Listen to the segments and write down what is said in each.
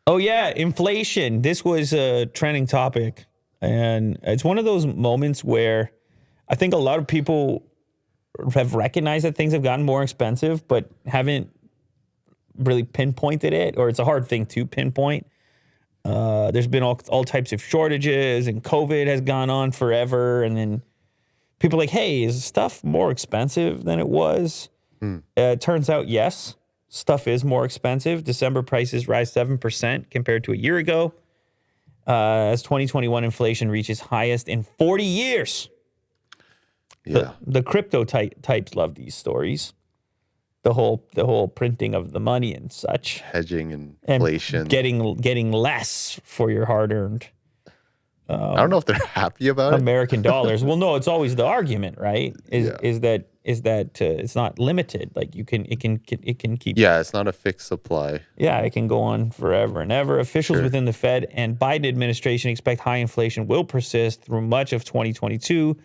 Oh, yeah, inflation. This was a trending topic. And it's one of those moments where I think a lot of people have recognized that things have gotten more expensive, but haven't really pinpointed it, or it's a hard thing to pinpoint. There's been all types of shortages, and COVID has gone on forever. And then people are like, hey, is stuff more expensive than it was? It turns out, yes, stuff is more expensive. December prices rise 7% compared to a year ago, as 2021 inflation reaches highest in 40 years. Yeah. The crypto types love these stories. The whole printing of the money and such. Hedging and inflation. Getting less for your hard-earned I don't know if they're happy about American dollars. Well, no, it's always the argument, right? Is that it's not limited. Like it can keep. Yeah, it's not a fixed supply. Yeah, it can go on forever and ever. Officials within the Fed and Biden administration expect high inflation will persist through much of 2022.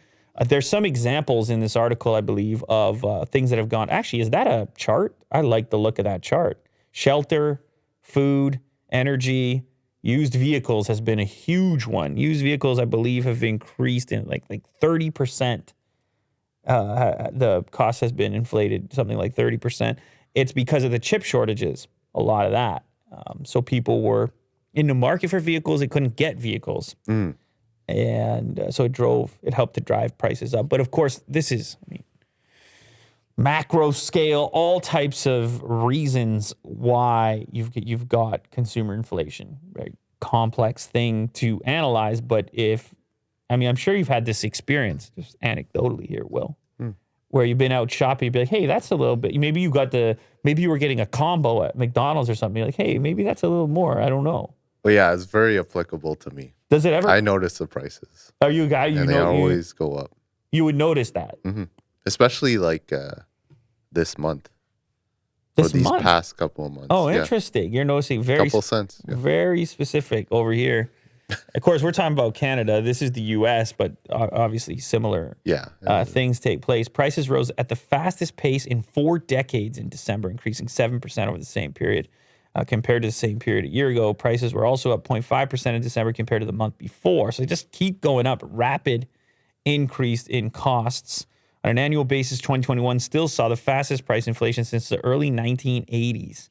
There's some examples in this article, I believe, of things that have gone. Actually, is that a chart? I like the look of that chart. Shelter, food, energy, used vehicles has been a huge one. Used vehicles, I believe, have increased in like 30%. The cost has been inflated, something like 30%. It's because of the chip shortages, a lot of that. So people were in the market for vehicles. They couldn't get vehicles. And so it helped to drive prices up. But of course, this is, macro scale, all types of reasons why you've got consumer inflation, right? Complex thing to analyze. But I'm sure you've had this experience, just anecdotally here, Will, where you've been out shopping, you'd be like, hey, that's a little bit, maybe you were getting a combo at McDonald's or something. You're like, hey, maybe that's a little more. I don't know. But yeah, it's very applicable to me. Does it ever? I notice the prices. Are you a guy? They always go up. You would notice that. Especially like this month. These past couple of months. Oh, interesting. You're noticing couple cents. Yeah. Very specific over here. Of course, we're talking about Canada. This is the U.S., but obviously similar things take place. Prices rose at the fastest pace in 4 decades in December, increasing 7% over the same period. Compared to the same period a year ago, prices were also up 0.5% in December compared to the month before. So they just keep going up. Rapid increase in costs. On an annual basis, 2021 still saw the fastest price inflation since the early 1980s,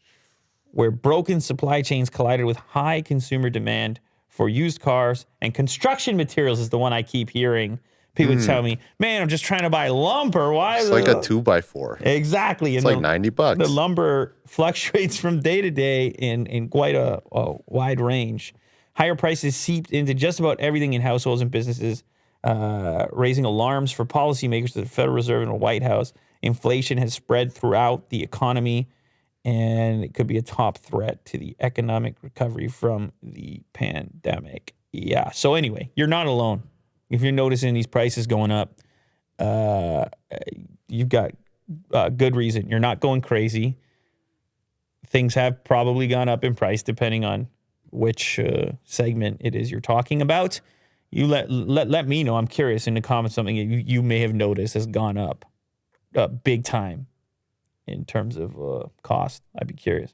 where broken supply chains collided with high consumer demand for used cars and construction materials is the one I keep hearing. People tell me, man, I'm just trying to buy lumber. Why? It's like a 2x4. Exactly. It's like $90. The lumber fluctuates from day to day in quite a wide range. Higher prices seeped into just about everything in households and businesses, raising alarms for policymakers at the Federal Reserve and the White House. Inflation has spread throughout the economy, and it could be a top threat to the economic recovery from the pandemic. Yeah. So anyway, you're not alone. If you're noticing these prices going up, you've got good reason. You're not going crazy. Things have probably gone up in price depending on which segment it is you're talking about. You let me know. I'm curious in the comments something you may have noticed has gone up big time in terms of cost. I'd be curious.